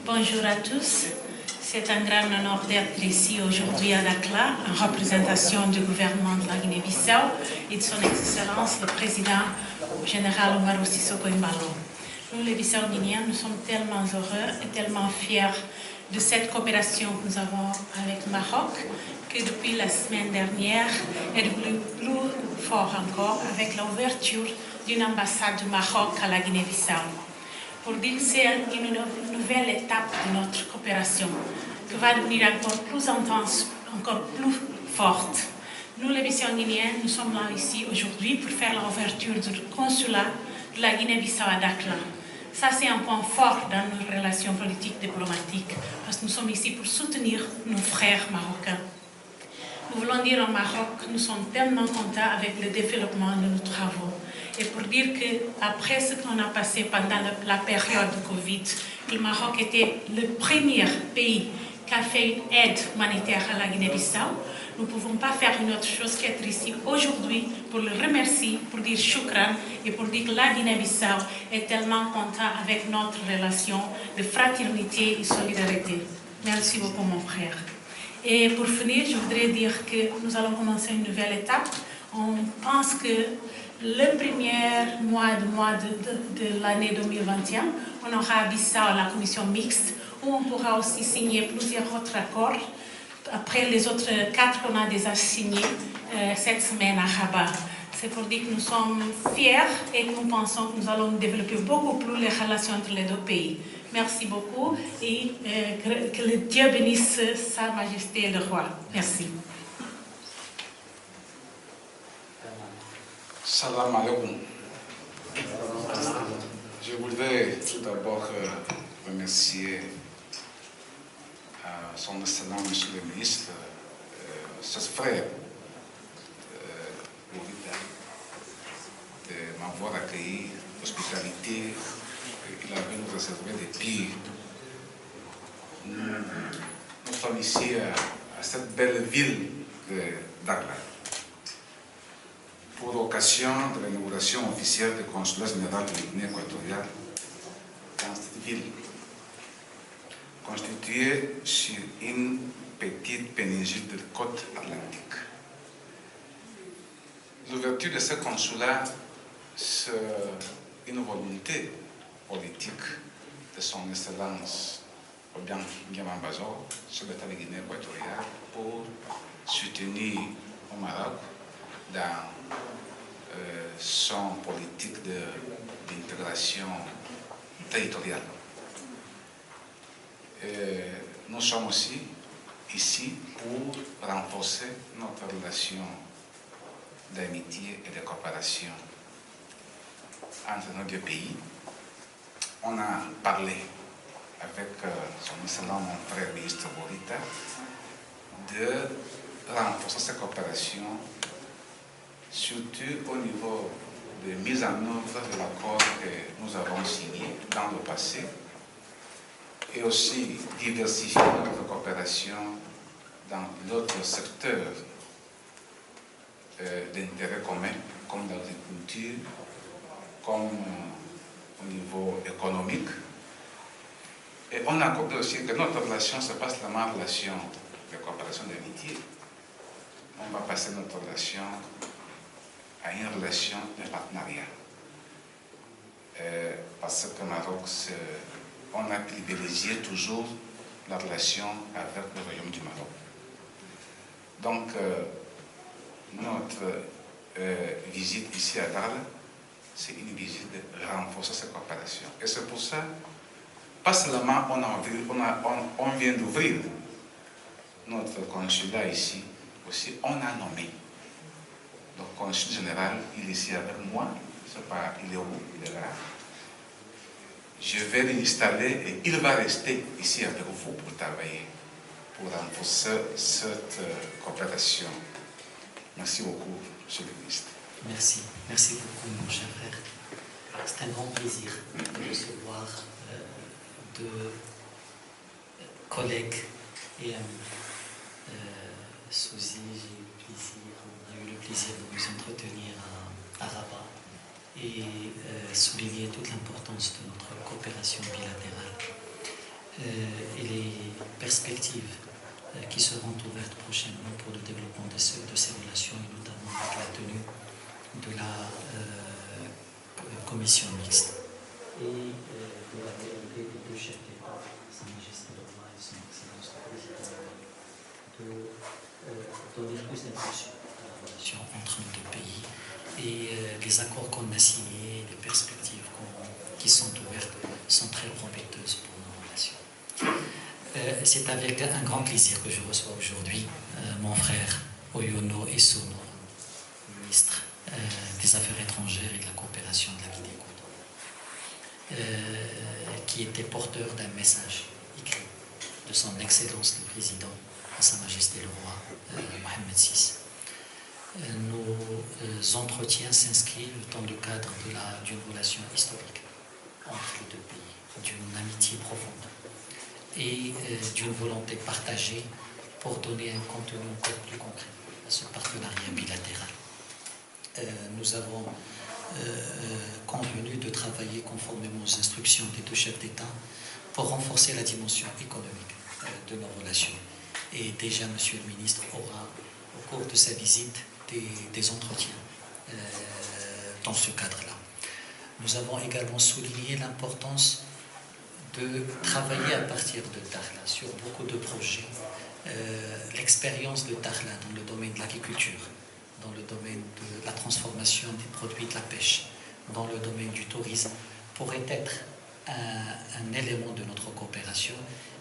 Bonjour à tous. C'est un grand honneur d'être ici aujourd'hui à Dakhla, en représentation du gouvernement de la Guinée-Bissau et de son Excellence le Président général Umaru Sissoco Embalo. Nous, les Bissau-Guinéens, nous sommes tellement heureux et tellement fiers de cette coopération que nous avons avec le Maroc, que depuis la semaine dernière est devenu plus fort encore avec l'ouverture d'une ambassade du Maroc à la Guinée-Bissau. Pour dire que c'est une nouvelle étape de notre coopération qui va devenir encore plus intense, encore plus forte. Nous, les Bissau-Guinéens, nous sommes là ici aujourd'hui pour faire l'ouverture du consulat de la Guinée-Bissau à Dakhla. Ça, c'est un point fort dans nos relations politiques diplomatiques, parce que nous sommes ici pour soutenir nos frères marocains. Nous voulons dire au Maroc que nous sommes tellement contents avec le développement de nos travaux. Et pour dire qu'après ce qu'on a passé pendant la période de Covid, le Maroc était le premier pays qui a fait une aide humanitaire à la Guinée-Bissau. Nous ne pouvons pas faire une autre chose qu'être ici aujourd'hui pour le remercier, pour dire shukran et pour dire que la Guinée-Bissau est tellement contente avec notre relation de fraternité et solidarité. Merci beaucoup, mon frère. Et pour finir, je voudrais dire que nous allons commencer une nouvelle étape. On pense que le premier mois de l'année 2021, on aura à Bissau la commission mixte où on pourra aussi signer plusieurs autres accords. Après les autres 4 qu'on a déjà signés cette semaine à Rabat. C'est pour dire que nous sommes fiers et que nous pensons que nous allons développer beaucoup plus les relations entre les deux pays. Merci beaucoup et que le Dieu bénisse Sa Majesté le Roi. Merci. Salam alaikum. Je voudrais tout d'abord remercier son Excellence, Monsieur le Ministre, ses frères, de m'avoir accueilli, l'hospitalité, il a pu nous réserver des pires. Nous sommes ici à cette belle ville de Dakhla pour l'occasion de l'inauguration officielle du consulat général de la Guinée équatoriale dans cette ville, constituée sur une petite péninsule de côte atlantique. L'ouverture de ce consulat, c'est une volonté politique de son Excellence Obiang Nguema Bazogo, sur l'État de Guinée équatoriale, pour soutenir au Maroc dans son politique d'intégration territoriale. Nous sommes aussi ici pour renforcer notre relation d'amitié et de coopération entre nos deux pays. On a parlé avec son excellent mon frère ministre Borita de renforcer cette coopération, surtout au niveau de mise en œuvre de l'accord que nous avons signé dans le passé, et aussi diversifier notre coopération dans d'autres secteurs d'intérêt commun, comme l'agriculture, comme au niveau économique. Et on a compris aussi que notre relation, ce n'est pas seulement une relation de coopération d'amitié. On va passer notre relation à une relation de partenariat. Parce que Maroc, on a privilégié toujours la relation avec le Royaume du Maroc. Donc, notre visite ici à Dakhla, c'est une visite de renforcer cette coopération. Et c'est pour ça, pas seulement on vient d'ouvrir notre consulat ici, aussi on a nommé le consul général, il est ici avec moi, je ne sais pas, il est où, il est là. Je vais l'installer et il va rester ici avec vous pour travailler, pour renforcer cette coopération. Merci beaucoup, Monsieur le Ministre. Merci. Merci beaucoup, mon cher frère. C'est un grand plaisir de recevoir deux collègues et Souzy, on a eu le plaisir de nous entretenir à Rabat et souligner toute l'importance de notre coopération bilatérale. et les perspectives qui seront ouvertes prochainement pour le développement de ces relations, et notamment avec la tenue de la commission mixte et de la réalité des deux chefs d'État, Sa Majesté le Roi et Son Excellence le Président, de donner plus d'impulsion à la relation entre nos deux pays. Et les accords qu'on a signés, les perspectives qui sont ouvertes sont très prometteuses pour nos relations. C'est avec un grand plaisir que je reçois aujourd'hui mon frère Oyono Essono, ministre des Affaires étrangères et de la coopération de la Guinée-Équatoriale, qui était porteur d'un message écrit de son Excellence le Président, à Sa Majesté le Roi Mohamed VI. Nos entretiens s'inscrivent dans le cadre d'une relation historique entre les deux pays, d'une amitié profonde et d'une volonté partagée pour donner un contenu encore plus concret à ce partenariat bilatéral. Nous avons convenu de travailler conformément aux instructions des deux chefs d'État pour renforcer la dimension économique de nos relations. Et déjà, Monsieur le Ministre aura, au cours de sa visite, des entretiens dans ce cadre-là. Nous avons également souligné l'importance de travailler à partir de Dakhla sur beaucoup de projets. L'expérience de Dakhla dans le domaine de l'agriculture, dans le domaine de la transformation des produits de la pêche, dans le domaine du tourisme, pourrait être un élément de notre coopération,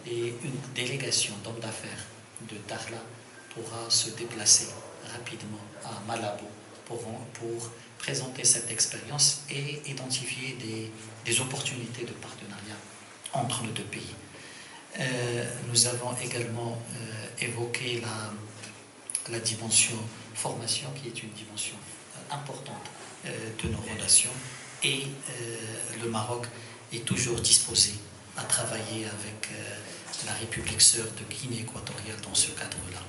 et une délégation d'hommes d'affaires de Dakhla pourra se déplacer rapidement à Malabo pour présenter cette expérience et identifier des opportunités de partenariat entre nos deux pays. Nous avons également évoqué la dimension formation, qui est une dimension importante de nos relations, et le Maroc est toujours disposé à travailler avec la République sœur de Guinée équatoriale dans ce cadre-là.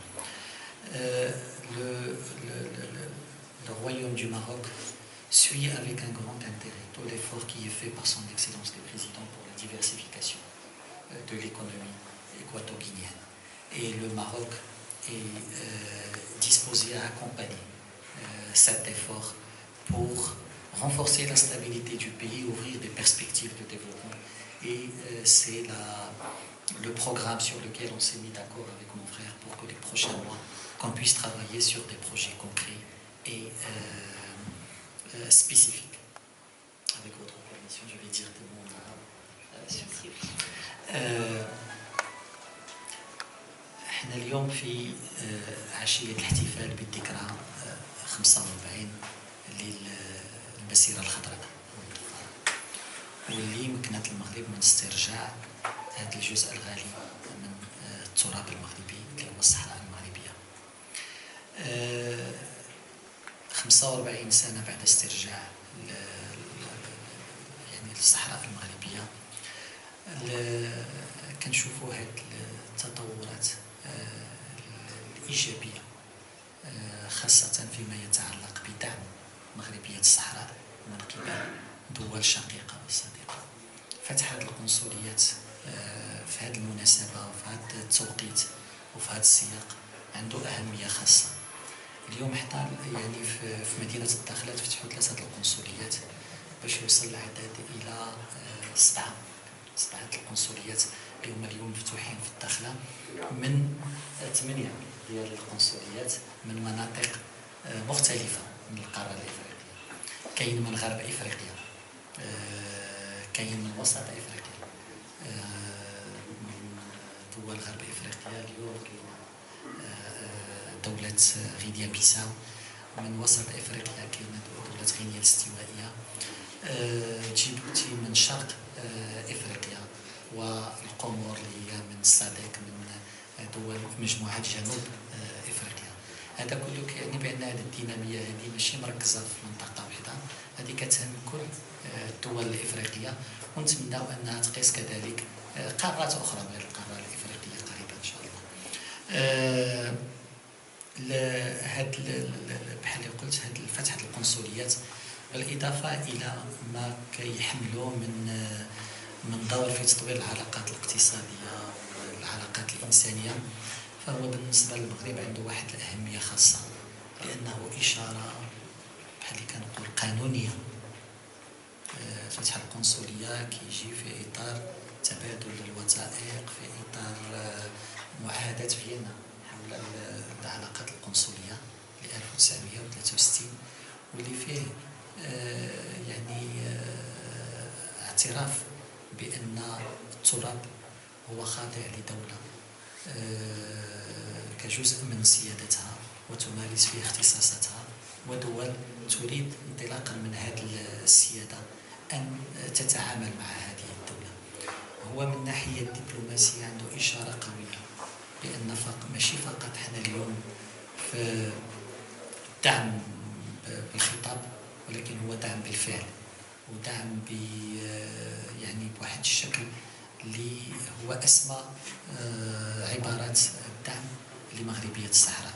Le Royaume du Maroc suit avec un grand intérêt tout l'effort qui est fait par son Excellence le Président pour la diversification de l'économie équato-guinéenne. Et le Maroc est disposé à accompagner cet effort pour renforcer la stabilité du pays, ouvrir des perspectives de développement. Et c'est le programme sur lequel on s'est mis d'accord avec mon frère pour que les prochains mois, qu'on puisse travailler sur des projets concrets et spécifiques. Avec votre permission, je vais dire des mots en arabe. احنا اليوم في عشية الاحتفال بالذكرى 45 للمسيرة الخضراء، واللي مكنت المغرب من استرجاع هذا الجزء الغالي من التراب المغربي اللي هو الصحراء المغربية. 45 سنة بعد استرجاع يعني الصحراء المغربية، كنشوفوا هاد التطورات الإيجابية، خاصة فيما يتعلق بدعم مغربية الصحراء من قبل دول شقيقة وصديقة. فتح هذه القنصليات في هذه المناسبة وفي هذا التوقيت وفي هذا السياق عنده أهمية خاصة. اليوم حتى يعني في مدينة الداخلة تفتحوا 3 القنصليات باش يوصل العدد إلى 7 القنصليات اللي هما اليوم مفتوحين في الداخلة، من 8 ديال القنصليات من مناطق مختلفة من القارة الإفريقية. كاين من غرب إفريقيا، كاين من وسط إفريقيا، من دول غرب إفريقيا اليوم كاين دولة غينيا بيساو، من وسط إفريقيا كاين دولة غينيا الاستوائية، جيبوتي من شرق إفريقيا، والقمور اللي هي من الصادق من دول مجموعة جنوب إفريقيا. هذا كله كيعني بأن هذه الدينامية هذه ماشي مركزة في منطقة واحدة، هذه كتهم كل الدول الإفريقية، ونتمناو أنها تقيس كذلك قارات أخرى غير القارة الإفريقية قريبا إن شاء الله. بحال اللي قلت هاد فتح القنصليات بالإضافة إلى ما كيحملوا من دور في تطوير العلاقات الاقتصادية الإنسانية، فهو بالنسبة للمغرب عنده واحد الأهمية خاصة، لأنه إشارة بحال اللي كنقول قانونية. فتح القنصلية كيجي في إطار تبادل الوثائق، في إطار معاهدة فيينا حول العلاقات القنصلية ل 1963، واللي فيه يعني اعتراف بأن التراب هو خاضع لدولة كجزء من سيادتها وتمارس فيه اختصاصاتها، ودول تريد انطلاقا من هذه السيادة أن تتعامل مع هذه الدولة. هو من الناحية الدبلوماسية عنده إشارة قوية بأن ماشي فقط حنا اليوم في دعم بالخطاب، ولكن هو دعم بالفعل، ودعم يعني بواحد الشكل اللي هو أسمى عبارات الدعم لمغربية الصحراء.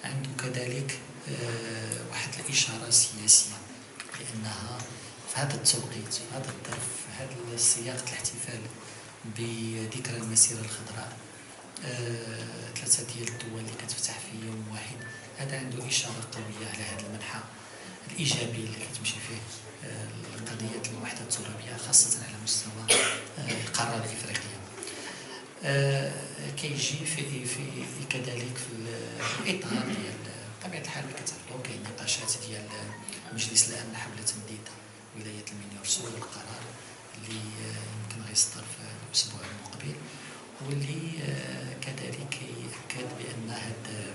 عنده كذلك واحد الإشارة سياسية، لأنها في هذا التوقيت، في هذا الظرف، في هذا السياق الاحتفال بذكرى المسيرة الخضراء، 3 ديال الدول اللي كتفتح في يوم واحد، هذا عنده إشارة قوية على هذا المنحى الإيجابي اللي كتمشي فيه قضية الوحدة الترابية، خاصة على مستوى القارة الإفريقية. كيجي في كذلك في الإطار ديال بطبيعة الحال كتعرفوا كاين نقاشات ديال مجلس الأمن حول تمديد ولاية المنيورسو والقرار اللي يمكن غيصدر في الأسبوع المقبل، واللي كذلك يأكد بأن هاد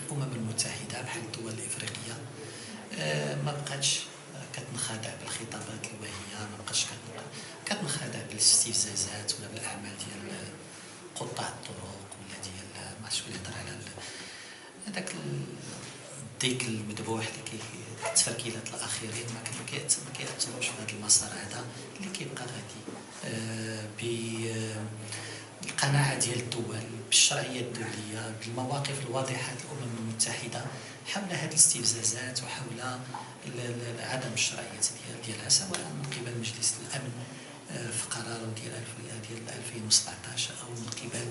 الأمم المتحدة بحال الدول الإفريقية ما بقاتش كتنخدع بالخطابات الوهمية، ما بقاتش كتنخدع بالاستفزازات ولا بالأعمال ديال قطاع الطرق ولا ديال ما عرفتش شكون يهضر على هذاك الديك المذبوح اللي التفركيلات الأخيرين ما كيأثروش في هذا المسار هذا اللي كيبقى غادي بالقناعة ديال الدول بالشرعية الدولية، بالمواقف الواضحة للأمم المتحدة حول هذه الاستفزازات وحول عدم الشرعية ديالها، سواء من قبل مجلس الأمن في قراره ديال 2017 أو من قبل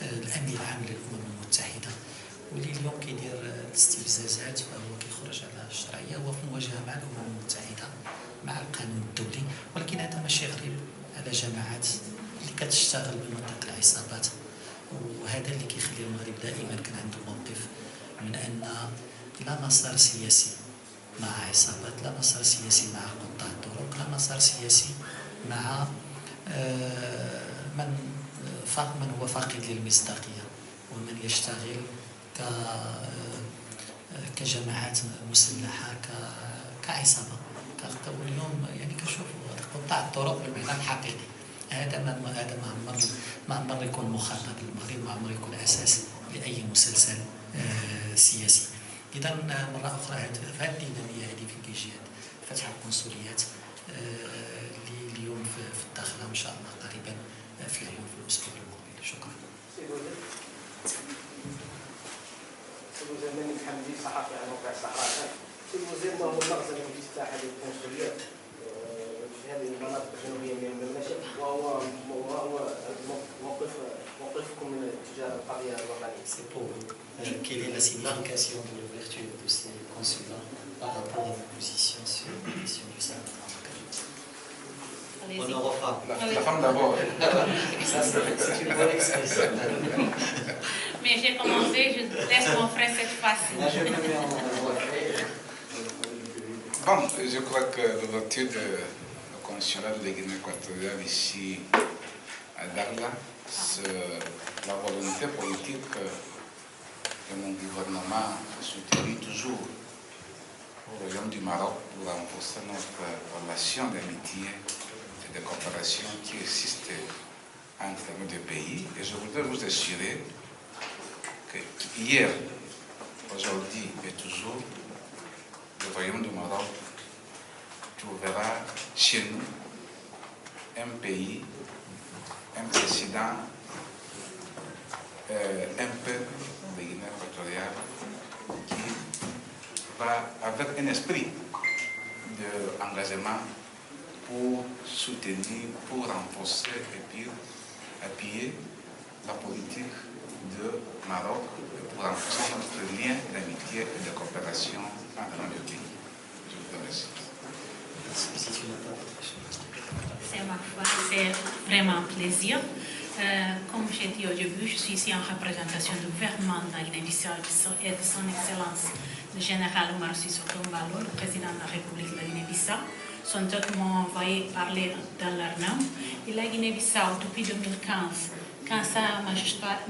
الأمن العام للأمم المتحدة، واللي اليوم كيدير الاستفزازات فهو كيخرج على الشرعية، هو في مواجهة مع الأمم المتحدة مع القانون الدولي. ولكن هذا ماشي غريب على جماعات اللي كتشتغل بمنطق العصابات، وهذا اللي كيخلي المغرب دائما كان عنده موقف من أن لا مسار سياسي مع عصابات، لا مسار سياسي مع قطاع الطرق، لا مسار سياسي مع من هو فاقد للمصداقية ومن يشتغل كجماعات مسلحة كعصابة. اليوم يعني كنشوفوا قطاع الطرق بالمعنى الحقيقي، هذا ما عمر يكون مخاطب للمغرب، ما عمر يكون أساس لأي مسلسل سياسي. إذا مرة أخرى هذه الدينامية هذه فين كيجي فتح القنصليات اللي اليوم في الداخلة إن شاء الله قريبا في العيون في الأسبوع المقبل. شكرا. سيد الوزير ماني محمدي صحفي على موقع الصحراء. سيد الوزير ما هو المغزى من افتتاح هذه القنصليات في هذه المناطق الجنوبية من المملكة، وهو موقفكم من اتجاه القضية الوطنية؟ C'est pour quelle est la signification de l'ouverture de ces consulats par rapport à vos positions sur la question du Sahara? La femme d'abord. Ça, c'est une bonne expression. Mais j'ai commencé, je laisse mon frère cette fois-ci. Bon, je crois que l'ouverture du consulat de la Guinée équatoriale ici à Dakhla, c'est la volonté politique de mon gouvernement a soutenu toujours au royaume du Maroc pour renforcer notre relation d'amitié et de coopération qui existe entre nos deux pays. Et je voudrais vous assurer que hier, aujourd'hui et toujours, le royaume du Maroc trouvera chez nous un pays, un président, un peuple de Guinée équatoriale qui va avec un esprit d'engagement pour soutenir, pour renforcer et puis appuyer la politique de Maroc pour renforcer notre lien d'amitié et de coopération entre nos deux pays. Je vous remercie. C'est ma foi, c'est vraiment un plaisir. Comme j'ai dit au début, je suis ici en représentation du gouvernement de la Guinée-Bissau et de son Excellence le général Oumaro Sissoko Embaló, le président de la République de la Guinée-Bissau. Sont tous m'ont envoyé parler dans leur nom. Et la Guinée-Bissau, depuis 2015, quand Sa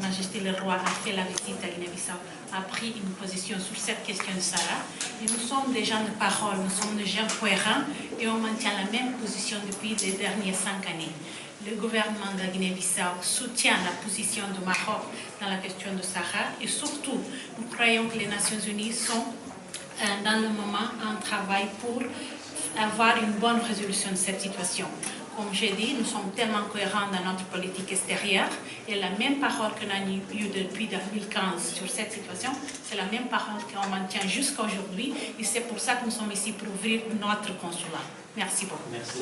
Majesté le Roi a fait la visite à Guinée-Bissau, a pris une position sur cette question de Sahara. Et nous sommes des gens de parole, nous sommes des gens cohérents et on maintient la même position depuis les dernières 5 années. Le gouvernement de la Guinée-Bissau soutient la position du Maroc dans la question de Sahara et surtout, nous croyons que les Nations Unies sont dans le moment en travail pour avoir une bonne résolution de cette situation. Comme j'ai dit, nous sommes tellement cohérents dans notre politique extérieure et la même parole qu'on a eue depuis 2015 sur cette situation, c'est la même parole qu'on maintient jusqu'à aujourd'hui et c'est pour ça que nous sommes ici pour ouvrir notre consulat. Merci beaucoup. Merci.